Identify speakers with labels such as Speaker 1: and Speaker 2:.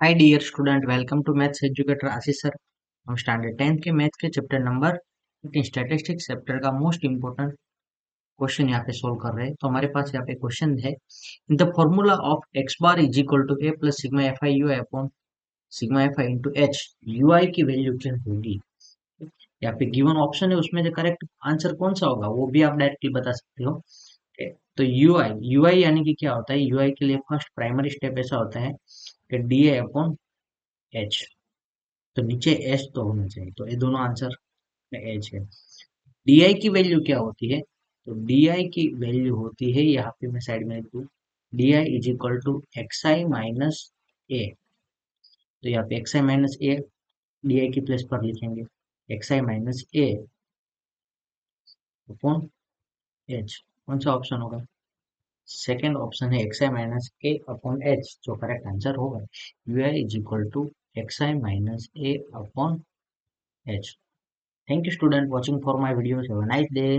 Speaker 1: Hi dear student, welcome to maths educator Ashish sir. हम standard 10th के math के chapter number 15 statistics chapter का most important question यहाँ पे सोल्व कर रहे हैं। तो हमारे पास यहाँ पे क्वेश्चन है, in the formula of x bar is equal to a plus sigma f i u upon sigma f i into h, u i की वैल्यू क्या होगी। यहाँ पे गिवन ऑप्शन है, उसमें जो करेक्ट आंसर कौन सा होगा वो भी आप डायरेक्टली बता सकते हो। तो यूआई यानी कि क्या होता है, यूआई के लिए फर्स्ट प्राइमरी स्टेप ऐसा होता है कि डी ए अपॉन एच। तो नीचे एच तो होना चाहिए, तो ये दोनों आंसर में एच है। डी आई की वैल्यू क्या होती है, तो डी आई की वैल्यू होती है, यहाँ पे मैं साइड में लिख दूँ, d i is equal to x i minus a. तो यहाँ पे x i minus a d i की प्लेस पर लिखेंगे, x i minus a upon h. कौन सा ऑप्शन होगा, सेकेंड ऑप्शन है x i minus a upon h, जो करेक्ट आंसर होगा। U i is equal to x i minus a upon h. Thank you student watching for my videos. Have a nice day.